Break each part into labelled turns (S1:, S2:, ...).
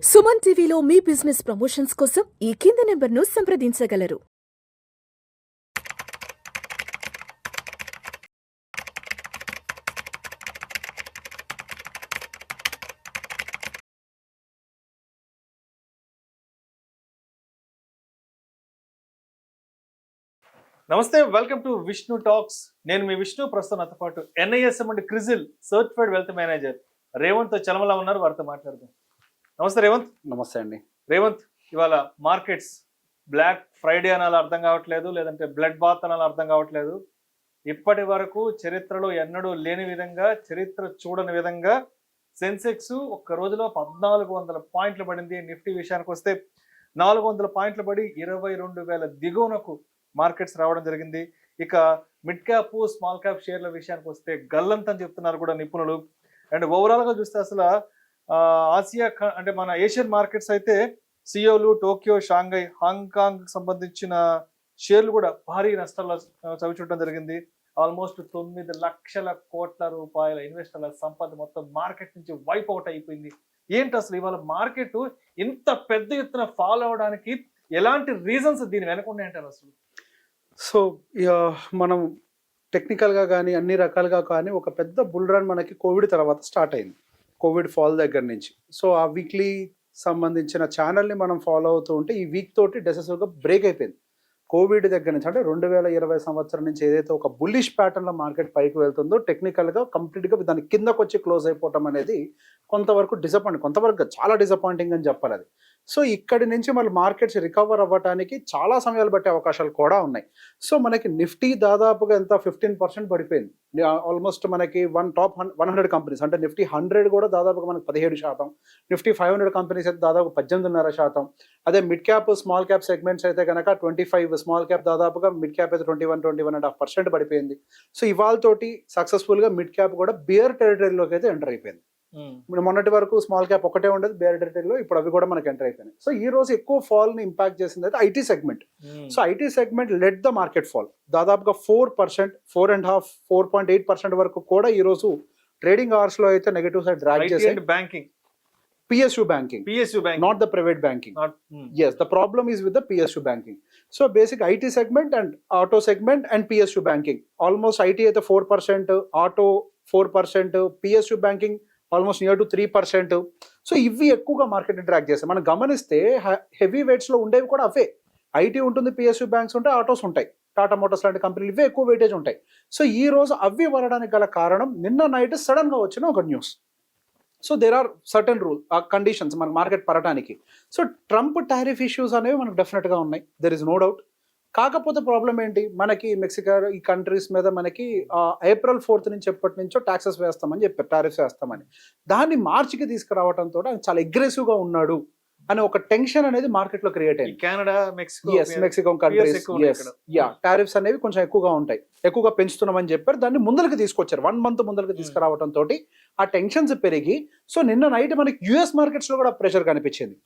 S1: సుమన్ టీవీలో మీ business promotions కోసం ఈ కింది నెంబర్ను సంప్రదించగలరు.
S2: నమస్తే, వెల్కమ్ టు విష్ణు టాక్స్. నేను మీ విష్ణు. ప్రస్తుతం నాతో పాటు NISM and CRISIL certified wealth manager Revanth Chalamala ఉన్నారు. వారితో మాట్లాడదాం. నమస్తే రేవంత్.
S3: నమస్తే అండి.
S2: రేవంత్, ఇవాళ మార్కెట్స్ బ్లాక్ ఫ్రైడే అనాలి అర్థం కావట్లేదు, లేదంటే బ్లడ్ బాత్ అనాలి అర్థం కావట్లేదు. ఇప్పటి వరకు చరిత్రలో ఎన్నడూ లేని విధంగా, చరిత్ర చూడని విధంగా సెన్సెక్స్ ఒక్క రోజులో 1400 పాయింట్లు పడింది. నిఫ్టీ విషయానికి వస్తే 400 పాయింట్లు పడి 22,000 దిగువనకు మార్కెట్స్ రావడం జరిగింది. ఇక మిడ్ క్యాప్ స్మాల్ క్యాప్ షేర్ల విషయానికి వస్తే గల్లంతని చెప్తున్నారు కూడా నిపుణులు. అండ్ ఓవరాల్గా చూస్తే అసలు ఆసియా అంటే మన ఏషియన్ మార్కెట్స్ అయితే సియోలు, టోక్యో, షాంఘై, హాంకాంగ్ సంబంధించిన షేర్లు కూడా భారీ నష్టాల్లో చవిచూడడం జరిగింది. ఆల్మోస్ట్ 9 లక్షల కోట్ల రూపాయల ఇన్వెస్టర్ల సంపద మొత్తం మార్కెట్ నుంచి వైప్ అవుట్ అయిపోయింది. ఏంటి అసలు ఇవాళ మార్కెట్ ఇంత పెద్ద ఎత్తున ఫాలో అవడానికి ఎలాంటి రీజన్స్ దీని వెనక ఉన్నాయంటారు అసలు?
S3: సో మనం టెక్నికల్గా కానీ అన్ని రకాలుగా కానీ ఒక పెద్ద బుల్ రన్ మనకి కోవిడ్ తర్వాత స్టార్ట్ అయింది. కోవిడ్ ఫాల్ దగ్గర నుంచి. సో ఆ వీక్లీ సంబంధించిన ఛానల్ని మనం ఫాలో అవుతూ ఉంటే ఈ వీక్ తోటి డెసిసివ్గా బ్రేక్ అయిపోయింది. కోవిడ్ దగ్గర నుంచి అంటే 2020 సంవత్సరం నుంచి ఏదైతే ఒక బుల్లిష్ ప్యాటర్న్లో మార్కెట్ పైకి వెళ్తుందో టెక్నికల్గా కంప్లీట్గా దాని కిందకు వచ్చి క్లోజ్ అయిపోవటం అనేది కొంతవరకు కొంతవరకు చాలా డిసప్పాయింటింగ్ అని చెప్పాలి అది. సో ఇక్కడి నుంచి మళ్ళీ మార్కెట్స్ రికవర్ అవ్వడానికి చాలా సమయాలు పట్టే అవకాశాలు కూడా ఉన్నాయి. సో మనకి నిఫ్టీ దాదాపుగా ఎంత 15% పడిపోయింది. ఆల్మోస్ట్ మనకి టాప్ 100 కంపెనీస్ అంటే నిఫ్టీ 100 కూడా దాదాపుగా మనకి 17%, నిఫ్టీ 500 కంపెనీస్ అయితే దాదాపు 18.5%. అదే mid cap small cap segments అయితే కనుక 25, స్మాల్ క్యాప్ దాదాపుగా, మిడ్ క్యాప్ అయితే 21.5% పడిపోయింది. సో ఇవాళ తోటి సక్సెస్ఫుల్గా మిడ్ క్యాప్ కూడా బియర్ టెరిటరీలోకి అయితే ఎంటర్ అయిపోయింది. మొన్నటి వరకు స్మాల్ క్యాప్ ఒకటే ఉండేది బియర్ టెరిటరీలో, ఇప్పుడు అవి కూడా మనకి ఎంటర్ అయిపోయినాయి. సో ఈ రోజు ఎక్కువ ఫాల్ ని ఇంపాక్ట్ చేసింది అయితే IT segment. So IT segment lead the market fall. దాదాపుగా 4%, 4.5%, 4.8% వరకు కూడా ఈ రోజు ట్రేడింగ్ అవర్స్ లో అయితే నెగటివ్ సైడ్ డ్రాగ్ చేసి
S2: banking
S3: PSU banking, not the private banking. Yes, the problem is with the PSU banking. So basic IT segment and auto segment and PSU banking. Almost IT at the 4%, auto 4%, PSU banking almost near to 3%. So ఇవి ఎక్కువగా market track చేస్తాయి. మనం గమనిస్తే heavy weights లో ఉండేవి కూడా అవే. IT ఉంటుంది, PSU banks ఉంటాయి, ఆటోస్ ఉంటాయి, టాటా మోటార్స్ లాంటి కంపెనీలు ఇవే ఎక్కువ వెయిటేజ్ ఉంటాయి. సో ఈ రోజు అవి వరడానికి గల కారణం నిన్న నైట్ సడన్ గా వచ్చిన ఒక news. So there are certain conditions మన మార్కెట్ పడటానికి. సో ట్రంప్ టారిఫ్ ఇష్యూస్ అనేవి మనకు డెఫినెట్గా ఉన్నాయి, దెర్ ఇస్ నో డౌట్. కాకపోతే ప్రాబ్లం ఏంటి, మనకి మెక్సికో ఈ కంట్రీస్ మీద మనకి April 4th నుంచి ఎప్పటి నుంచో ట్యాక్సెస్ వేస్తామని చెప్పారు, టారిఫ్స్ వేస్తామని. దాన్ని మార్చికి తీసుకురావడంతో చాలా అగ్రెసివ్గా ఉన్నాడు అనే ఒక టెన్షన్ అనేది మార్కెట్ లో క్రియేట్ అయింది.
S2: కెనడా,
S3: మెక్సికో కంట్రీస్ టారిఫ్స్ అనేవి కొంచెం ఎక్కువగా ఉంటాయి, ఎక్కువగా పెంచుతున్నామని చెప్పారు. దాన్ని ముందరికి తీసుకొచ్చారు, 1 month ముందరికి తీసుకురావడం తోటి ఆ టెన్షన్స్ పెరిగి సో నిన్న నైట్ మనకి US మార్కెట్స్ లో కూడా ప్రెషర్ కనిపించింది.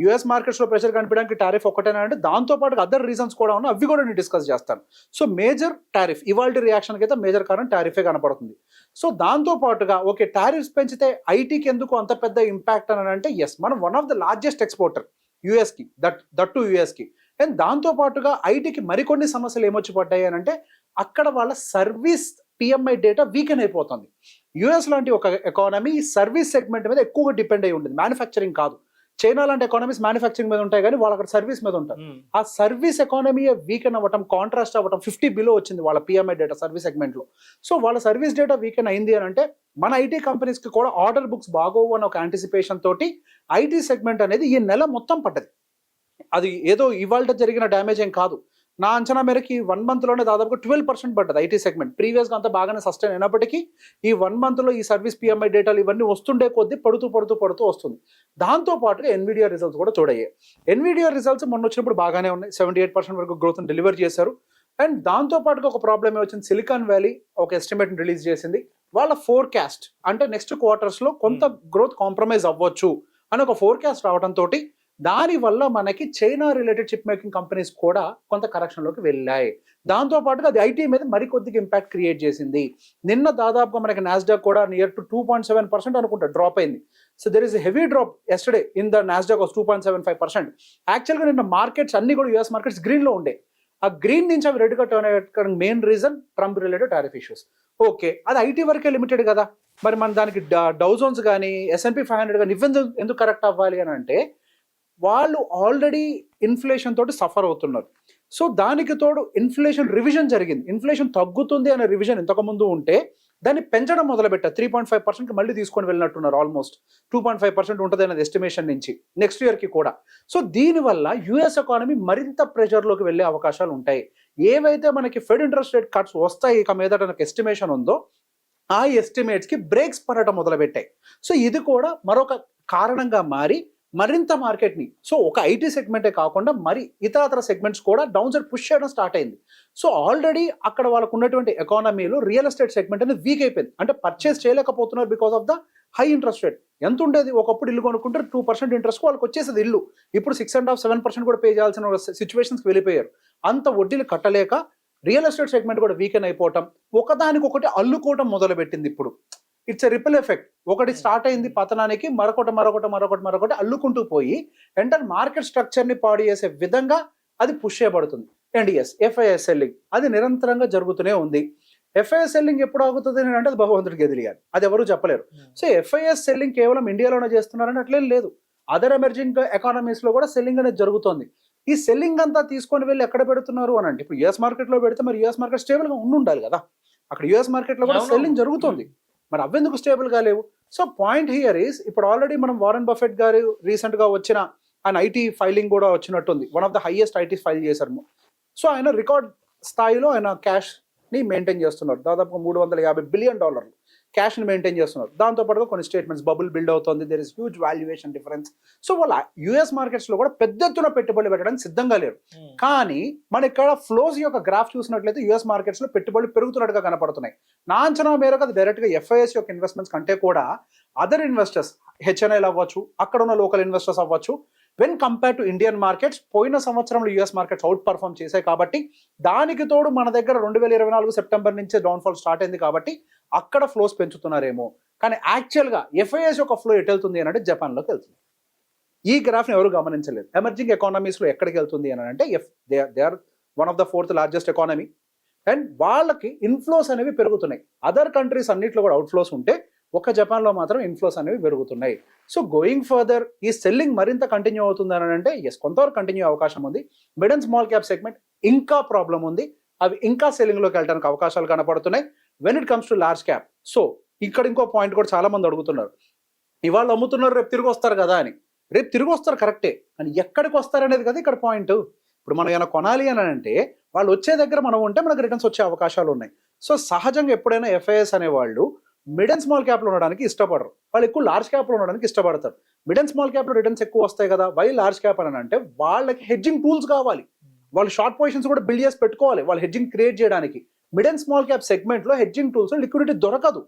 S3: US మార్కెట్స్ లో ప్రెషర్ కనిపించడానికి టారిఫ్ ఒకటేనా అంటే దాంతో పాటు అదర్ రీజన్స్ కూడా ఉన్నాయి, అవి కూడా నేను డిస్కస్ చేస్తాను. సో మేజర్ టారిఫ్ ఇవాళ రియాక్షన్కి అయితే మేజర్ కారణం టారిఫే కనపడుతుంది. సో దాంతో పాటుగా ఓకే టారిఫ్స్ పెంచితే ఐటీకి ఎందుకు అంత పెద్ద ఇంపాక్ట్ అని అంటే మనం one of the largest exporter యుఎస్కి, దట్ టు యుఎస్కి. అండ్ దాంతో పాటుగా ఐటీకి మరికొన్ని సమస్యలు ఏమొచ్చి పడ్డాయి అని అంటే అక్కడ వాళ్ళ సర్వీస్ PMI డేటా వీకెన్ అయిపోతుంది. యుఎస్ లాంటి ఒక ఎకానమీ సర్వీస్ సెగ్మెంట్ మీద ఎక్కువగా డిపెండ్ అయి ఉంటుంది, మ్యానుఫ్యాక్చరింగ్ కాదు. చైనా లాంటి ఎకానమీస్ మ్యానుఫ్యాక్చరింగ్ మీద ఉంటాయి కానీ వాళ్ళు అక్కడ సర్వీస్ మీద ఉంటారు. ఆ సర్వీస్ ఎకానమీ వీకెన్ అవ్వటం, కాంట్రాస్ట్ అవ్వటం 50 బిలో వచ్చింది వాళ్ళ PMI డేటా సర్వీస్ సెగ్మెంట్ లో. సో వాళ్ళ సర్వీస్ డేటా వీకెన్ అయింది అని అంటే మన ఐటీ కంపెనీస్ కి కూడా ఆర్డర్ బుక్స్ బాగోవు అని ఒక యాంటిసిపేషన్ తోటి ఐటీ సెగ్మెంట్ అనేది ఈ నెల మొత్తం పడ్డది. అది ఏదో ఇవాళ జరిగిన డ్యామేజ్ ఏం కాదు. నా అంచనా మేరకి 1 month లోనే దాదాపుగా 12% పడ్డది ఐటీ సెగ్మెంట్. ప్రీవియస్గా అంతా బాగానే సస్టైన్ అయినప్పటికీ ఈ 1 month లో ఈ సర్వీస్ PMI డేటాలు ఇవన్నీ వస్తుండే కొద్దీ పడుతూ వస్తుంది. దాంతో పాటుగా ఎన్విడియా రిజల్ట్స్ కూడా చూడయ్యాయి. ఎన్విడియా రిజల్ట్స్ మొన్న వచ్చినప్పుడు బాగానే ఉన్నాయి, 78% వరకు గ్రోత్ డెలివర్ చేశారు. అండ్ దాంతో పాటుగా ఒక ప్రాబ్లమ్ వచ్చింది, సిలికాన్ వ్యాలీ ఒక ఎస్టిమేట్ రిలీజ్ చేసింది. వాళ్ళ ఫోర్కాస్ట్ అంటే నెక్స్ట్ క్వార్టర్స్లో కొంత గ్రోత్ కాంప్రమైజ్ అవ్వచ్చు అని ఒక ఫోర్కాస్ట్ రావడంతో దానివల్ల మనకి China related chip making companies కూడా కొంత కరెక్షన్లోకి వెళ్ళాయి. దాంతో పాటుగా అది ఐటీ మీద మరికొద్దిగా ఇంపాక్ట్ క్రియేట్ చేసింది. నిన్న దాదాపుగా మనకి నాస్డాక్ కూడా నియర్ టు 2.7% అనుకుంటా డ్రాప్ అయింది. So there is heavy drop yesterday in the Nasdaq was 2.75%. యాక్చువల్గా నిన్న మార్కెట్స్ అన్ని కూడా యూఎస్ మార్కెట్స్ గ్రీన్లో ఉండే. ఆ గ్రీన్ నుంచి అవి రెడ్గా టర్న్ అయ్యడానికి main reason Trump related tariff issues. Okay, అది ఐటీ వరకే లిమిటెడ్ కదా, మరి మన దానికి డౌజోన్స్ కానీ S&P 500 కానీ ఎందుకు కరెక్ట్ అవ్వాలి అని అంటే వాళ్ళు ఆల్రెడీ ఇన్ఫ్లేషన్ తోటి సఫర్ అవుతున్నారు. సో దానికి తోడు ఇన్ఫ్లేషన్ రివిజన్ జరిగింది. ఇన్ఫ్లేషన్ తగ్గుతుంది అనే రివిజన్ ఇంతకుముందు ఉంటే దాన్ని పెంచడం మొదలుపెట్టారు. 3.5%కి మళ్ళీ తీసుకొని వెళ్ళినట్టున్నారు. ఆల్మోస్ట్ 2.5% ఉంటుంది అనేది ఎస్టిమేషన్ నుంచి నెక్స్ట్ ఇయర్కి కూడా. సో దీనివల్ల యుఎస్ ఎకానమీ మరింత ప్రెషర్లోకి వెళ్ళే అవకాశాలు ఉంటాయి. ఏవైతే మనకి ఫెడ్ ఇంట్రెస్ట్ రేట్ కట్స్ వస్తాయి ఇక మీద నాకు ఎస్టిమేషన్ ఉందో ఆ ఎస్టిమేట్స్కి బ్రేక్స్ పడటం మొదలుపెట్టాయి. సో ఇది కూడా మరొక కారణంగా మారి మరింత మార్కెట్ని, సో ఒక ఐటీ సెగ్మెంటే కాకుండా మరి ఇతర సెగ్మెంట్స్ కూడా డౌన్ సైడ్ పుష్ చేయడం స్టార్ట్ అయింది. సో ఆల్రెడీ అక్కడ వాళ్ళకు ఉన్నటువంటి ఎకానమీలో రియల్ ఎస్టేట్ సెగ్మెంట్ అనేది వీక్ అయిపోయింది. అంటే పర్చేస్ చేయలేకపోతున్నారు because of the high interest rate. ఎంత ఉండేది, ఒకప్పుడు ఇల్లు కొనుక్కుంటే 2% ఇంట్రెస్ట్ వాళ్ళకి వచ్చేసేది ఇల్లు. ఇప్పుడు 6.5-7% కూడా పే చేయాల్సిన సిచ్యువేషన్స్కి వెళ్ళిపోయారు. అంత వడ్డీలు కట్టలేక రియల్ ఎస్టేట్ సెగ్మెంట్ కూడా వీకెన్ అయిపోవటం, ఒకదానికొకటి అల్లుకోవటం మొదలుపెట్టింది. ఇప్పుడు ఇట్స్ ఎ రిపుల్ ఎఫెక్ట్. ఒకటి స్టార్ట్ అయింది పతనానికి, మరొకటి అల్లుకుంటూ పోయి ఎంటర్ మార్కెట్ స్ట్రక్చర్ని పాడు చేసే విధంగా అది పుష్ చేయబడుతుంది. అండ్ ఎస్, ఎఫ్ఐఎస్ సెల్లింగ్ అది నిరంతరంగా జరుగుతూనే ఉంది. ఎఫ్ఐఎస్ సెల్లింగ్ ఎప్పుడు ఆగుతుంది అని అంటే అది భగవంతుడికి తెలియాలి, అది ఎవరు చెప్పలేరు. సో ఎఫ్ఐఎస్ సెల్లింగ్ కేవలం ఇండియాలోనే చేస్తున్నారని అట్లేం లేదు. అదర్ ఎమర్జింగ్ ఎకానమీస్లో కూడా సెల్లింగ్ అనేది జరుగుతోంది. ఈ సెల్లింగ్ అంతా తీసుకొని వెళ్ళి ఎక్కడ పెడుతున్నారు అని అంటే ఇప్పుడు యూఎస్ మార్కెట్లో పెడితే మరి యూఎస్ మార్కెట్ స్టేబుల్గా ఉండాలి కదా. అక్కడ యూఎస్ మార్కెట్లో కూడా సెల్లింగ్ జరుగుతుంది, మరి అవెందుకు స్టేబుల్గా లేవు? సో పాయింట్ హియర్ ఈస్, ఇప్పుడు ఆల్రెడీ మనం వారెన్ బఫెట్ గారు రీసెంట్గా వచ్చిన ఆయన ఐటీ ఫైలింగ్ కూడా వచ్చినట్టుంది. One of the highest IT file చేశారు. సో ఆయన రికార్డ్ స్థాయిలో ఆయన క్యాష్ని మెయింటైన్ చేస్తున్నారు. దాదాపు $350 బిలియన్ క్యాష్ని మెయింటైన్ చేస్తున్నారు. దాంతోపాటుగా కొన్ని స్టేట్మెంట్స్ బబుల్ బిల్డ్ అవుతుంది, there is huge valuation difference. So వాళ్ళ యూఎస్ మార్కెట్స్లో కూడా పెద్ద ఎత్తున పెట్టుబడులు పెట్టడానికి సిద్ధంగా లేరు. కానీ మన ఇక్కడ ఫ్లోస్ యొక్క గ్రాఫ్ చూసినట్లయితే యూఎస్ మార్కెట్స్లో పెట్టుబడులు పెరుగుతున్నట్టుగా కనపడుతున్నాయి. నా అంచనా మేరకు అది డైరెక్ట్గా ఎఫ్ఐఎస్ యొక్క ఇన్వెస్ట్మెంట్స్ కంటే కూడా అదర్ ఇన్వెస్టర్స్, హెచ్ఎన్ఐలు అవ్వచ్చు, అక్కడ ఉన్న లోకల్ ఇన్వెస్టర్స్ అవ్వచ్చు, when compare to Indian markets పోయిన సంవత్సరంలో యూఎస్ మార్కెట్స్ అవుట్ పర్ఫామ్ చేశాయి. కాబట్టి దానికి తోడు మన దగ్గర 2024 సెప్టెంబర్ నుంచే డౌన్ఫాల్ స్టార్ట్ అయింది. కాబట్టి అక్కడ ఫ్లోస్ పెంచుతున్నారేమో. కానీ యాక్చువల్గా ఎఫ్ఐఎస్ యొక్క ఫ్లో ఎటు వెళ్తుంది అని అంటే జపాన్లోకి వెళ్తుంది. ఈ గ్రాఫ్ని ఎవరు గమనించలేదు. ఎమర్జింగ్ ఎకానమీస్లో ఎక్కడికి వెళ్తుంది అని అంటే they are one of the 4th largest economy and వాళ్ళకి ఇన్ఫ్లోస్ అనేవి పెరుగుతున్నాయి. అదర్ కంట్రీస్ అన్నింటిలో కూడా అవుట్ఫ్లోస్ ఉంటే ఒక జపాన్లో మాత్రం ఇన్ఫ్లోస్ అనేవి పెరుగుతున్నాయి. సో గోయింగ్ ఫర్దర్ ఈ సెల్లింగ్ మరింత కంటిన్యూ అవుతుంది అని అంటే ఎస్, కొంతవరకు కంటిన్యూ అవకాశం ఉంది. Mid and small cap segment ఇంకా ప్రాబ్లం ఉంది, అవి ఇంకా సెల్లింగ్లోకి వెళ్ళడానికి అవకాశాలు కనపడుతున్నాయి. When it comes to large cap, so ఇక్కడ ఇంకో పాయింట్ కూడా చాలా మంది అడుగుతున్నారు, ఇవాళ అమ్ముతున్నారు రేపు తిరిగి వస్తారు కదా అని. రేపు తిరిగి వస్తారు కరెక్టే, కానీ ఎక్కడికి వస్తారు అనేది కదా ఇక్కడ పాయింట్. ఇప్పుడు మనం ఏమైనా కొనాలి అని అంటే వాళ్ళు వచ్చే దగ్గర మనం ఉంటే మనకు రిటర్న్స్ వచ్చే అవకాశాలు ఉన్నాయి. సో సహజంగా ఎప్పుడైనా ఎఫ్ఐఎస్ అనేవాళ్ళు మిడ్ అండ్ స్మాల్ క్యాప్లో ఉండడానికి ఇష్టపడరు, వాళ్ళు ఎక్కువ లార్జ్ క్యాప్లో ఉండడానికి ఇష్టపడతారు. మిడ్ అండ్ స్మాల్ క్యాప్లో రిటర్న్స్ ఎక్కువ వస్తాయి కదా, వై లార్జ్ క్యాప్ అని అంటే వాళ్ళకి హెడ్జింగ్ టూల్స్ కావాలి, వాళ్ళు షార్ట్ పొజిషన్స్ కూడా బిల్డ్ చేసి పెట్టుకోవాలి వాళ్ళు హెడ్జింగ్ క్రియేట్ చేయడానికి. మిడ్ అండ్ స్మాల్ క్యాప్ సెగ్మెంట్లో హెడ్జింగ్ టూల్స్ లిక్విడిటీ దొరకదు.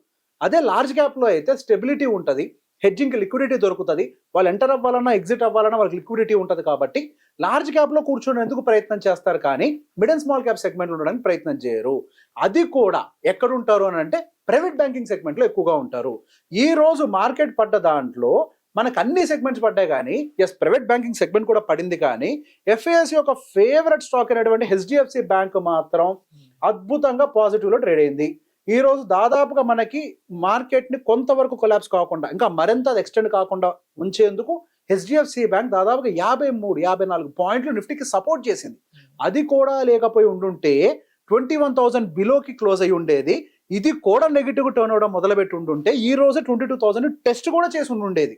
S3: అదే లార్జ్ క్యాప్లో అయితే స్టెబిలిటీ ఉంటుంది, హెడ్జింగ్కి లిక్విడిటీ దొరుకుతుంది, వాళ్ళు ఎంటర్ అవ్వాలన్నా ఎగ్జిట్ అవ్వాలన్నా వాళ్ళకి లిక్విడిటీ ఉంటుంది. కాబట్టి లార్జ్ క్యాప్లో కూర్చోనేందుకు ప్రయత్నం చేస్తారు, కానీ మిడ్ అండ్ స్మాల్ క్యాప్ సెగ్మెంట్లో ఉండడానికి ప్రయత్నం చేయరు. అది కూడా ఎక్కడ ఉంటారు అని అంటే ప్రైవేట్ బ్యాంకింగ్ సెగ్మెంట్లో ఎక్కువగా ఉంటారు. ఈ రోజు మార్కెట్ పడ్డ దాంట్లో మనకు అన్ని సెగ్మెంట్స్ పడ్డాయి, కానీ ఎస్ ప్రైవేట్ బ్యాంకింగ్ సెగ్మెంట్ కూడా పడింది. కానీ ఎఫ్ఐఎస్ యొక్క ఫేవరెట్ స్టాక్ అయినటువంటి హెచ్డిఎఫ్సి బ్యాంక్ మాత్రం అద్భుతంగా పాజిటివ్లో ట్రేడ్ అయింది. ఈ రోజు దాదాపుగా మనకి మార్కెట్ని కొంతవరకు కొలాప్స్ కాకుండా ఇంకా మరింత ఎక్స్టెండ్ కాకుండా ఉంచేందుకు హెచ్డిఎఫ్సి బ్యాంక్ దాదాపుగా 53-54 పాయింట్లు నిఫ్టీకి సపోర్ట్ చేసింది. అది కూడా లేకపోయి ఉండుంటే 21,000 బిలోకి క్లోజ్ అయ్యి ఉండేది. ఇది కూడా నెగిటివ్ టర్న్ అవడం మొదలుపెట్టి ఉండుంటే ఈ రోజు 22,000 టెస్ట్ కూడా చేసి ఉండేది.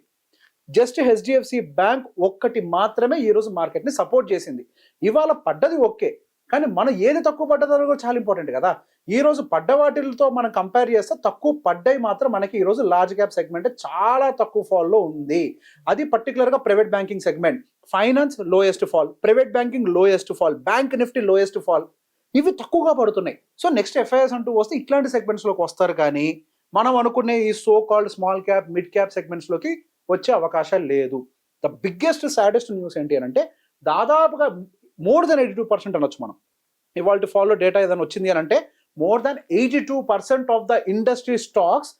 S3: జస్ట్ హెచ్డిఎఫ్సి బ్యాంక్ ఒక్కటి మాత్రమే ఈ రోజు మార్కెట్ని సపోర్ట్ చేసింది. ఇవాళ పడ్డది ఓకే, కానీ మనం ఏది తక్కువ పడ్డదో కూడా చాలా ఇంపార్టెంట్ కదా. ఈ రోజు పడ్డ వాటితో మనం కంపేర్ చేస్తే తక్కువ పడ్డాయి మాత్రం మనకి ఈ రోజు లార్జ్ క్యాప్ సెగ్మెంట్ చాలా తక్కువ ఫాల్లో ఉంది. అది పర్టికులర్గా private banking segment. Finance lowest fall, private banking lowest fall, bank Nifty lowest fall, ఇవి తక్కువగా పడుతున్నాయి. సో నెక్స్ట్ ఎఫ్ఐఎస్ అంటూ వస్తే ఇట్లాంటి సెగ్మెంట్స్లోకి వస్తారు, కానీ మనం అనుకునే ఈ so called small cap mid cap సెగ్మెంట్స్లోకి వచ్చే అవకాశాలు లేదు. ద బిగ్గెస్ట్ సాడెస్ట్ న్యూస్ ఏంటి అని అంటే దాదాపుగా మోర్ దెన్ 82% అనొచ్చు మనం. ఇవాళ ఫాలో డేటా ఏదైనా వచ్చింది అని అంటే more than 82% of the industry stocks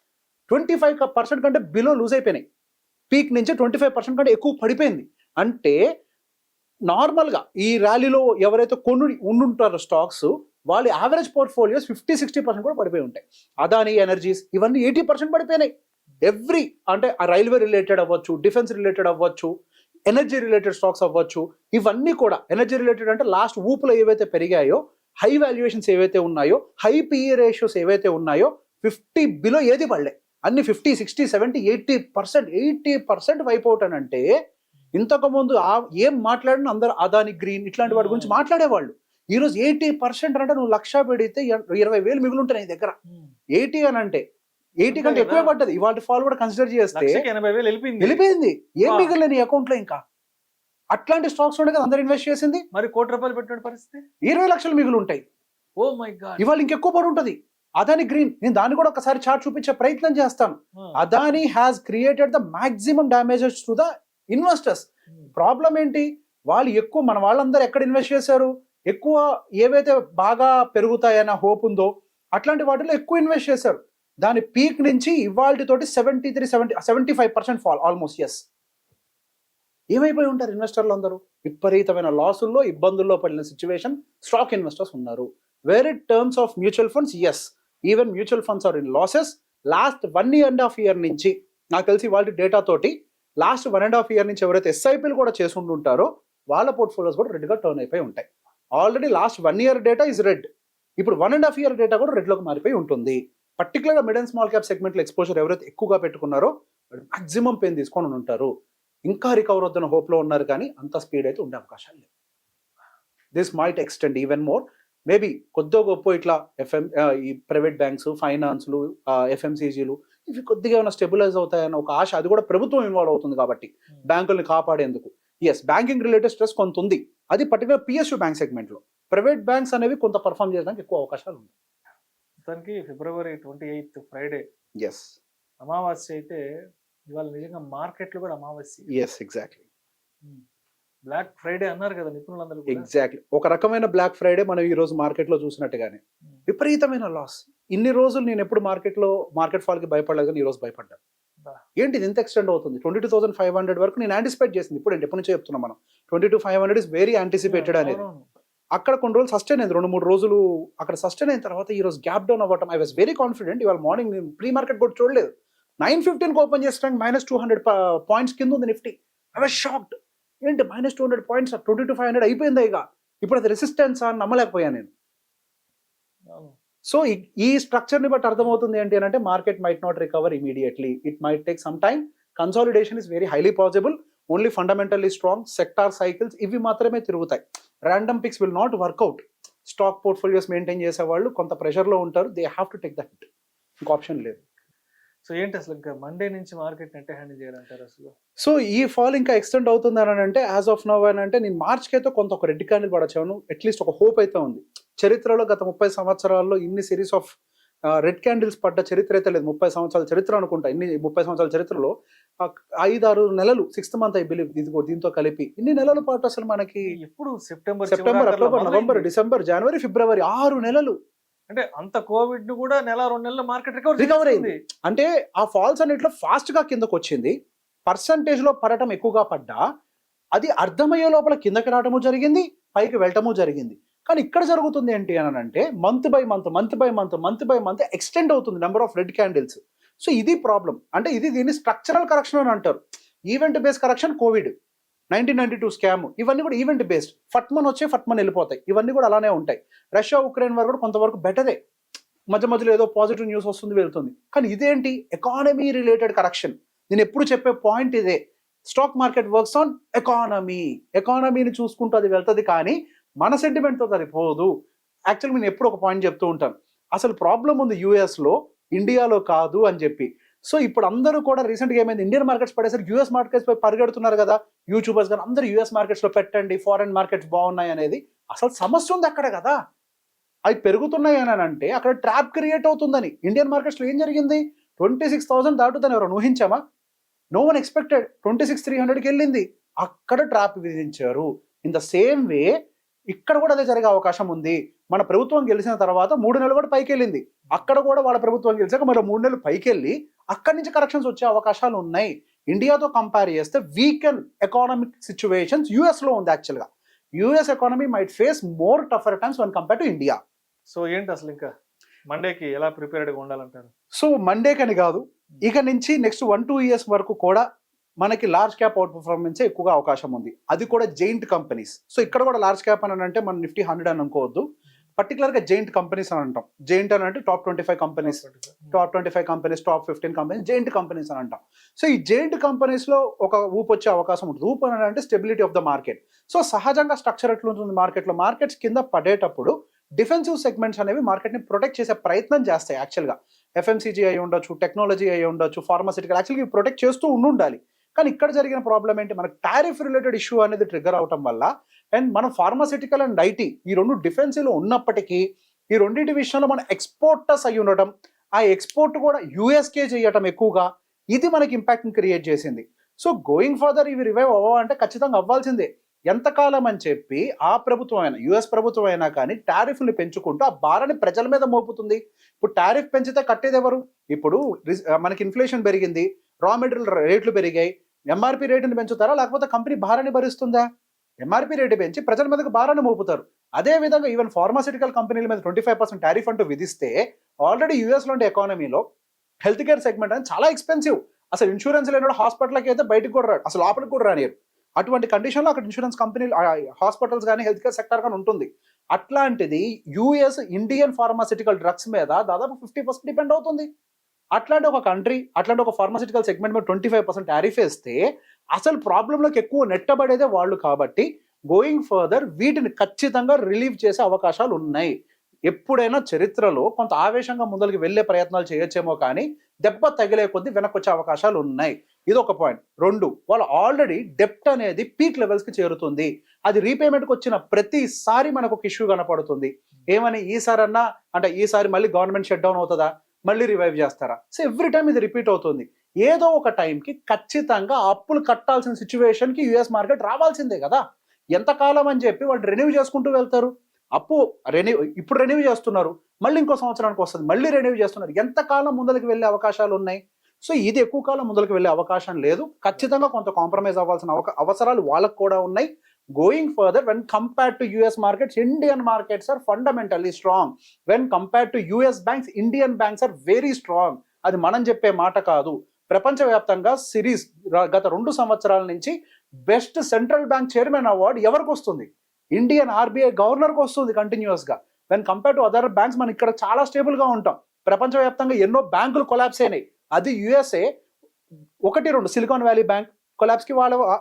S3: 25% కంటే బిలో లూజ్ అయిపోయినాయి. పీక్ నుంచి 25% కంటే ఎక్కువ పడిపోయింది. అంటే నార్మల్గా ఈ ర్యాలీలో ఎవరైతే ఉండుంటారో స్టాక్స్, వాళ్ళ యావరేజ్ పోర్ట్ఫోలియోస్ 50-60% కూడా పడిపోయి ఉంటాయి. అదానీ ఎనర్జీస్ ఇవన్నీ 80% పడిపోయినాయి. ఎవ్రీ అంటే ఆ రైల్వే రిలేటెడ్ అవ్వచ్చు, డిఫెన్స్ రిలేటెడ్ అవ్వచ్చు, ఎనర్జీ రిలేటెడ్ స్టాక్స్ అవ్వచ్చు, ఇవన్నీ కూడా ఎనర్జీ రిలేటెడ్ అంటే లాస్ట్ ఊపులో ఏవైతే పెరిగాయో, హై వాల్యుయేషన్స్ ఏవైతే ఉన్నాయో, హై పిఈ రేషియోస్ ఏవైతే ఉన్నాయో 50 బిలో ఏది పడలే. అన్ని 50, 60, 70, 80% వైప్ అవుట్ అని అంటే, ఇంతకుముందు ఏం మాట్లాడినా అందరు అదాని గ్రీన్ ఇట్లాంటి వాటి గురించి మాట్లాడేవాళ్ళు. ఈరోజు 80% అంటే నువ్వు 1,00,000 పెడితే 20,000 మిగులుంటాయి నీ దగ్గర. 80 అని అంటే 80 కంటే ఎక్కువే పడ్డది. ఇవాళ ఫాల్ కూడా కన్సిడర్ చేస్తే
S2: 80,000
S3: వెళ్ళిపోయింది. ఏం మిగలే నీ అకౌంట్ లో. ఇంకా అట్లాంటి స్టాక్స్ ఉండే కదా అందరు ఇన్వెస్ట్ చేసింది.
S2: మరి ₹1,00,00,000 పెట్టిన పరిస్థితి
S3: 20 లక్షలు మిగులు ఉంటాయి.
S2: ఓ మై గాడ్,
S3: ఇవాళ ఇంకెక్కువ పడి ఉంటుంది. అదాని గ్రీన్, నేను దాన్ని కూడా ఒకసారి చార్ట్ చూపించే ప్రయత్నం చేస్తాను. Adani has created the maximum damages to the investors. Problem ఏంటి, వాళ్ళు ఎక్కువ మన వాళ్ళందరూ ఎక్కడ ఇన్వెస్ట్ చేశారు, ఎక్కువ ఏవైతే బాగా పెరుగుతాయన్న హోప్ ఉందో అట్లాంటి వాటిలో ఎక్కువ ఇన్వెస్ట్ చేశారు. దాని పీక్ నుంచి ఇవాళ తోటి 75% ఫాల్ ఆల్మోస్ట్. ఎస్, ఏమైపోయి ఉంటారు ఇన్వెస్టర్లు అందరూ? విపరీతమైన లాసుల్లో ఇబ్బందుల్లో పడిన సిచ్యువేషన్ స్టాక్ ఇన్వెస్టర్స్ ఉన్నారు. Where it terms of mutual funds, yes, even mutual funds are in losses. Last 1.5 year నుంచి నాకు తెలిసి వాళ్ళ డేటా తోటి లాస్ట్ 1.5 year నుంచి ఎవరైతే ఎస్ఐపీలు కూడా చేసి ఉంటుంటారో వాళ్ళ పోర్ట్ఫోలియోస్ కూడా రెడ్గా టర్న్ అయిపోయి ఉంటాయి. Already last 1 year data is red. ఇప్పుడు 1.5 year డేటా కూడా రెడ్లోకి మారిపోయి ఉంటుంది. పర్టికులర్గా మిడ్ అండ్ స్మాల్ క్యాప్ సెగ్మెంట్లో ఎక్స్పోజర్ ఎవరైతే ఎక్కువగా పెట్టుకున్నారో మాక్సిమం పెయిన్ తీసుకొని ఉంటారు. ఇంకా రికవర్ అవుతున్న హోప్లో ఉన్నారు, కానీ అంత స్పీడ్ అయితే ఉండే అవకాశాలు లేవు. This might extend even more. Maybe కొద్దిగా గొప్ప ఇట్లా ఈ ప్రైవేట్ బ్యాంక్స్, ఫైనాన్స్లు, ఎఫ్ఎంసీజీలు ఇవి కొద్దిగా ఏమైనా స్టెబిలైజ్ అవుతాయన్న ఒక ఆశ. అది కూడా ప్రభుత్వం ఇన్వాల్వ్ అవుతుంది కాబట్టి బ్యాంకుల్ని కాపాడేందుకు. ఎస్, బ్యాంకింగ్ రిలేటెడ్ స్ట్రెస్ కొంత ఉంది. అది పర్టికులర్ పిఎస్యూ బ్యాంక్ సెగ్మెంట్లో. ప్రైవేట్ బ్యాంక్స్ అనేవి కొంత పర్ఫామ్ చేయడానికి ఎక్కువ అవకాశాలు ఉన్నాయి.
S2: దానికి February 28 ఫ్రైడే,
S3: ఎస్,
S2: అమావాస్య అయితే ఇవాళ నిజంగా మార్కెట్లు కూడా అమావాస్య.
S3: Yes, exactly.
S2: బ్లాక్ ఫ్రైడే అన్నారు కదా నిపుణులందరూ.
S3: ఎగ్జాక్ట్లీ, ఒక రకమైన బ్లాక్ ఫ్రైడే మనం ఈ రోజు మార్కెట్లో చూసినట్టుగానే విపరీతమైన లాస్. ఇన్ని రోజులు నేను ఎప్పుడు మార్కెట్ ఫాల్కి భయపడలేదు, కానీ ఈ రోజు భయపడ్డాను. ఏంటి ఇది ఇంత ఎక్స్టెండ్ అవుతుంది? 22,500 వరకు నేను యాంటిసిపేట్ చేసింది. ఇప్పుడు ఎప్పటి నుంచో చెప్తున్నాం మనం 22,500 ఇస్ వెరీ యాంటిసిపేటెడ్ అనేది. అక్కడ కొన్ని రోజులు సస్టైన్ అయింది, 2-3 రోజులు అక్కడ సస్టైన్ అయిన తర్వాత ఈ రోజు గ్యాప్ డౌన్ అవ్వటం. I was very confident. ఇవాళ మార్నింగ్ నేను ప్రీ మార్కెట్ కూడా చూడలేదు, 9:15కి ఓపెన్ చేసడానికి -200 పాయింట్స్ కింద ఉంది నిఫ్టీ. I was shocked. ఏంటి -200 పాయింట్స్, 22,500 అయిపోయింది. ఇక ఇప్పుడు అది రెసిస్టెన్స్ అని నమ్మలేకపోయాను నేను. సో ఈ స్ట్రక్చర్ని బట్టి అర్థమవుతుంది ఏంటి అని అంటే, market might not recover immediately, it might take some time. Consolidation is very highly possible. Only fundamentally strong sector cycles ఇవి మాత్రమే తిరుగుతాయి. Random picks will not work out. Stock portfolios maintain చేసే వాళ్ళు కొంత ప్రెషర్లో ఉంటారు. They have to take the hit. ఇంకో option లేదు.
S2: సో ఏంటి అసలు ఇంకా మండే నుంచి మార్కెట్ అంటే హ్యాండిల్ చేయాలంటారు అసలు?
S3: సో ఈ ఫాల్ ఇంకా ఎక్స్టెండ్ అవుతుంది అని అంటే, యాజ్ ఆఫ్ నౌ అని అంటే నేను మార్చ్కి అయితే కొంత ఒక రెడ్ క్యాండిల్ పడచ్చాను. అట్లీస్ట్ ఒక హోప్ అయితే ఉంది. చరిత్రలో గత 30 సంవత్సరాల్లో ఇన్ని సిరీస్ ఆఫ్ రెడ్ క్యాండిల్స్ పడ్డ చరిత్ర అయితే లేదు. 30 సంవత్సరాల చరిత్ర అనుకుంటా. 30 సంవత్సరాల చరిత్రలో 5-6 నెలలు, 6th month ఐ బిలీవ్, దీంతో కలిపి ఇన్ని నెలల పాటు అసలు మనకి
S2: ఎప్పుడు సెప్టెంబర్,
S3: అక్టోబర్, నవంబర్, డిసెంబర్, జనవరి, ఫిబ్రవరి 6 నెలలు.
S2: అంటే అంత కోవిడ్ ను కూడా 1-2 నెలల మార్కెట్
S3: రికవర్ అయింది. అంటే ఆ ఫాల్స్ అన్నిట్లో ఫాస్ట్ గా కిందకు వచ్చింది. పర్సంటేజ్ లో పడటం ఎక్కువగా పడ్డా అది అర్థమయ్యే లోపల కిందకి రావటము జరిగింది, పైకి వెళ్ళటము జరిగింది. కానీ ఇక్కడ జరుగుతుంది ఏంటి అని అంటే, మంత్ బై మంత్ ఎక్స్టెండ్ అవుతుంది number of red candles. So ఇది ప్రాబ్లం. అంటే దీన్ని స్ట్రక్చరల్ కరెక్షన్ అని అంటారు. Event based correction, Covid, 1992 scam, ఇవన్నీ కూడా ఈవెంట్ బేస్డ్. ఫట్మన్ వెళ్ళిపోతాయి. ఇవన్నీ కూడా అలానే ఉంటాయి. రష్యా ఉక్రెయిన్ వారు కూడా కొంతవరకు బెటరే. మధ్యలో ఏదో పాజిటివ్ న్యూస్ వస్తుంది, వెళ్తుంది. కానీ ఇదేంటి ఎకానమీ రిలేటెడ్ కరెక్షన్. నేను ఎప్పుడు చెప్పే పాయింట్ ఇదే. స్టాక్ మార్కెట్ వర్క్స్ ఆన్ ఎకానమీని చూసుకుంటూ అది వెళ్తుంది, కానీ మన సెంటిమెంట్తో అది పోదు. యాక్చువల్గా నేను ఎప్పుడు ఒక పాయింట్ చెప్తూ ఉంటాను, అసలు ప్రాబ్లం ఉంది యూఎస్లో, ఇండియాలో కాదు అని చెప్పి. సో ఇప్పుడు అందరూ కూడా రీసెంట్గా ఏమైంది, ఇండియన్ మార్కెట్స్ పడేసరికి యూఎస్ మార్కెట్స్ పై పరిగెడుతున్నారు కదా యూట్యూబర్స్, కానీ అందరూ యూఎస్ మార్కెట్స్లో పెట్టండి, ఫారెన్ మార్కెట్స్ బాగున్నాయి అనేది. అసలు సమస్య ఉంది అక్కడ కదా. అవి పెరుగుతున్నాయి అని అంటే అక్కడ ట్రాప్ క్రియేట్ అవుతుందని. ఇండియన్ మార్కెట్స్లో ఏం జరిగింది, 26,000 దాటుదని ఎవరు ఊహించామా? No one expected. 26,300కి వెళ్ళింది. అక్కడ ట్రాప్ విధించారు. ఇన్ ద సేమ్ వే ఇక్కడ కూడా అదే జరిగే అవకాశం ఉంది. మన ప్రభుత్వం గెలిచిన తర్వాత 3 నెలలు కూడా పైకి వెళ్ళింది. అక్కడ కూడా వాళ్ళ ప్రభుత్వం గెలిచాక మరో 3 నెలలు పైకి వెళ్ళి అక్కడి నుంచి కరెక్షన్స్ వచ్చే అవకాశాలు ఉన్నాయి. ఇండియాతో కంపేర్ చేస్తే వీకెన్ ఎకానమిక్ సిచ్యువేషన్స్ యుఎస్లో ఉంది యాక్చువల్గా. US economy might face more టఫర్ times one compare to India.
S2: So ఏంటి అసలు ఇంకా మండేకి ఎలా ప్రిపేర్డ్గా ఉండాలంటారు?
S3: సో మండేకని కాదు, ఇక నుంచి నెక్స్ట్ 1-2 years వరకు కూడా మనకి లార్జ్ క్యాప్ అవుట్ పర్ఫార్మెన్స్ ఎక్కువగా అవకాశం ఉంది. అది కూడా జైంట్ కంపెనీస్. సో ఇక్కడ కూడా లార్జ్ క్యాప్ అని అంటే మనం నిఫ్టీ 100 అని అనుకోవద్దు, పర్టికులర్గా జైంట్ కంపెనీస్ అని అంటాం. జైంట్ అని అంటే top 25 companies, top 25 companies, top 15 companies giant companies అని అంటాం. సో ఈ జైంట్ కంపెనీస్లో ఒక ఊపు వచ్చే అవకాశం ఉంటుంది. ఊపు అని అంటే stability of the market. So సహజంగా స్ట్రక్చర్ ఎట్లుంటుంది మార్కెట్లో, మార్కెట్స్ కింద పడేటప్పుడు డిఫెన్సివ్ సెగ్మెంట్స్ అనేవి మార్కెట్ని ప్రొటెక్ట్ చేసే ప్రయత్నం చేస్తాయి. యాక్చువల్గా ఎఫ్ఎంసీజీ అయి ఉండొచ్చు, టెక్నాలజీ అయి ఉండొచ్చు, ఫార్మాసిటికల్, యాక్చువల్గా ఇవి ప్రొటెక్ట్ చేస్తూ ఉండాలి. కానీ ఇక్కడ జరిగిన ప్రాబ్లం ఏంటి, మనకు టారిఫ్ రిలేటెడ్ ఇష్యూ అనేది ట్రిగ్గర్ అవటం వల్ల, అండ్ మనం ఫార్మాసిటికల్ అండ్ ఐటీ ఈ రెండు డిఫెన్సివ్లో ఉన్నప్పటికీ ఈ రెండింటి విషయంలో మనం ఎక్స్పోర్టర్స్ అయి ఉండటం, ఆ ఎక్స్పోర్ట్ కూడా యుఎస్కే చేయటం ఎక్కువగా, ఇది మనకి ఇంపాక్ట్ని క్రియేట్ చేసింది. సో గోయింగ్ ఫర్దర్ ఇవి రివైవ్ అవ్వాలంటే ఖచ్చితంగా అవ్వాల్సిందే. ఎంతకాలం అని చెప్పి ఆ ప్రభుత్వం అయినా, యుఎస్ ప్రభుత్వం అయినా కానీ టారిఫ్ని పెంచుకుంటూ ఆ భారాన్ని ప్రజల మీద మోపుతుంది. ఇప్పుడు టారిఫ్ పెంచితే కట్టేది ఎవరు? ఇప్పుడు మనకి ఇన్ఫ్లేషన్ పెరిగింది, రా మెటీరియల్ రేట్లు పెరిగాయి, ఎంఆర్పి రేటుని పెంచుతారా లేకపోతే కంపెనీ భారాన్ని భరిస్తుందా? ఎంఆర్పి రేటు పెంచి ప్రజల మీదకి భారాన్ని మోపుతారు. అదేవిధంగా ఈవెన్ ఫార్మాసిటికల్ కంపెనీల మీద 25% టారిఫ్ అంటూ విధిస్తే, ఆల్రెడీ యూఎస్లో ఉండే ఎకానమీలో హెల్త్ కేర్ సెగ్మెంట్ అనేది చాలా ఎక్స్పెన్సివ్. అసలు ఇన్సూరెన్స్ లేని హాస్పిటల్కి అయితే బయటకు కూడా రాడు, అసలు లోపలికి కూడా రానియరు. అటువంటి కండిషన్లో అక్కడ ఇన్సూరెన్స్ కంపెనీలు, హాస్పిటల్స్ కానీ హెల్త్ కేర్ సెక్టర్ కానీ ఉంటుంది. అట్లాంటిది యూఎస్ ఇండియన్ ఫార్మాసిటికల్ డ్రగ్స్ మీద దాదాపు 50% డిపెండ్ అవుతుంది. అట్లాంటి ఒక కంట్రీ, అట్లాంటి ఒక ఫార్మాసిటికల్ సెగ్మెంట్ మీద 25% టారిఫ్ వేస్తే అసలు ప్రాబ్లంలోకి ఎక్కువ నెట్టబడేదే వాళ్ళు. కాబట్టి గోయింగ్ ఫర్దర్ వీటిని ఖచ్చితంగా రిలీవ్ చేసే అవకాశాలు ఉన్నాయి. ఎప్పుడైనా చరిత్రలో కొంత ఆవేశంగా ముందరికి వెళ్ళే ప్రయత్నాలు చేయొచ్చేమో కానీ దెబ్బ తగిలే కొద్దీ వెనక్కి వచ్చే అవకాశాలు ఉన్నాయి. ఇది ఒక పాయింట్. 2, వాళ్ళు ఆల్రెడీ డెప్ట్ అనేది పీక్ లెవెల్స్కి చేరుతుంది. అది రీపేమెంట్కి వచ్చిన ప్రతిసారి మనకు ఒక ఇష్యూ కనపడుతుంది. ఏమని, ఈసారన్నా అంటే ఈసారి మళ్ళీ గవర్నమెంట్ షట్ డౌన్ అవుతుందా, మళ్ళీ రివైవ్ చేస్తారా? సో ఎవ్రీ టైం ఇది రిపీట్ అవుతుంది. ఏదో ఒక టైంకి ఖచ్చితంగా అప్పులు కట్టాల్సిన సిచ్యువేషన్కి యుఎస్ మార్కెట్ రావాల్సిందే కదా. ఎంతకాలం అని చెప్పి వాళ్ళు రెన్యూ చేసుకుంటూ వెళ్తారు. అప్పు ఇప్పుడు రెన్యూ చేస్తున్నారు, మళ్ళీ ఇంకో సంవత్సరానికి వస్తుంది, మళ్ళీ రెన్యూ చేస్తున్నారు. ఎంతకాలం ముందరికి వెళ్ళే అవకాశాలు ఉన్నాయి? సో ఇది ఎక్కువ కాలం ముందరికి వెళ్ళే అవకాశం లేదు. ఖచ్చితంగా కొంత కాంప్రమైజ్ అవ్వాల్సిన అవసరాలు వాళ్ళకు కూడా ఉన్నాయి. Going further when compared to US markets, Indian markets are fundamentally strong. When compared to US banks, Indian banks are very strong. అది మనం చెప్పే మాట కాదు. ప్రపంచవ్యాప్తంగా సిరీస్ గత 2 సంవత్సరాల నుంచి best central bank chairman award ఎవరికి వస్తుంది? ఇండియన్ ఆర్బీఐ గవర్నర్కి వస్తుంది కంటిన్యూస్గా. When compare to other banks మనం ఇక్కడ చాలా స్టేబుల్గా ఉంటాం. ప్రపంచవ్యాప్తంగా ఎన్నో బ్యాంకులు కొలాప్స్ అయినాయి. అది యుఎస్ఏ 1-2 సిలికాన్ వ్యాలీ బ్యాంక్ కొలాప్స్కి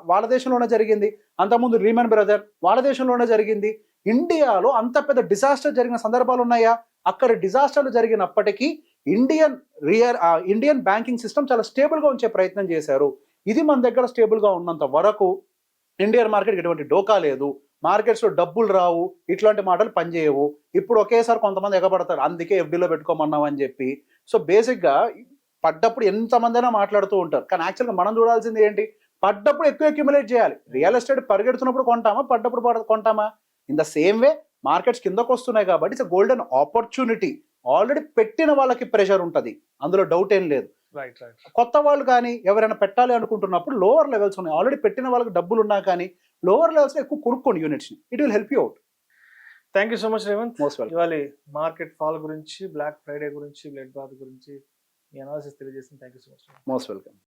S3: వాళ్ళ దేశంలోనే జరిగింది. అంతకుముందు రీమన్ బ్రదర్ వాళ్ళ దేశంలోనే జరిగింది. ఇండియాలో అంత పెద్ద డిజాస్టర్ జరిగిన సందర్భాలు ఉన్నాయా? అక్కడ డిజాస్టర్లు జరిగినప్పటికీ ఇండియన్ బ్యాంకింగ్ సిస్టమ్ చాలా స్టేబుల్గా ఉంచే ప్రయత్నం చేశారు. ఇది మన దగ్గర స్టేబుల్గా ఉన్నంత వరకు ఇండియన్ మార్కెట్కి ఎటువంటి డోకా లేదు. మార్కెట్స్లో డబ్బులు రావు, ఇట్లాంటి మాటలు పనిచేయవు. ఇప్పుడు ఒకేసారి కొంతమంది ఎగబడతారు, అందుకే ఎఫ్డీలో పెట్టుకోమన్నాం అని చెప్పి. సో బేసిక్గా పడ్డప్పుడు ఎంతమంది అయినా మాట్లాడుతూ ఉంటారు, కానీ యాక్చువల్గా మనం చూడాల్సింది ఏంటి, పడ్డప్పుడు ఎక్కువ అక్యుములేట్ చేయాలి. రియల్ ఎస్టేట్ పరిగెడుతున్నప్పుడు కొంటామా, పడ్డప్పుడు కొంటామా? In the same way markets కిందకు వస్తున్నాయి కాబట్టి ఇట్స్ గోల్డెన్ ఆపర్చునిటీ. ఆల్రెడీ పెట్టిన వాళ్ళకి ప్రెషర్ ఉంటుంది, అందులో డౌట్ ఏం లేదు. కొత్త వాళ్ళు కానీ ఎవరైనా పెట్టాలి అనుకుంటున్నప్పుడు లోవర్ లెవెల్స్ ఉన్నాయి. ఆల్రెడీ పెట్టిన వాళ్ళకి డబ్బులు ఉన్నా కానీ లోవర్ లెవెల్స్లో ఎక్కువ కొనుక్కోండి యూనిట్స్ని. It will help you out.
S2: Thank you so much Revanth.
S3: Most welcome.
S2: ఇవాళ మార్కెట్ ఫాల్ గురించి, బ్లాక్ ఫ్రైడే గురించి, బ్లడ్ బాత్ గురించి మీ అనాలిసిస్ తెలియజేసింది. Thank you so much.
S3: Most welcome.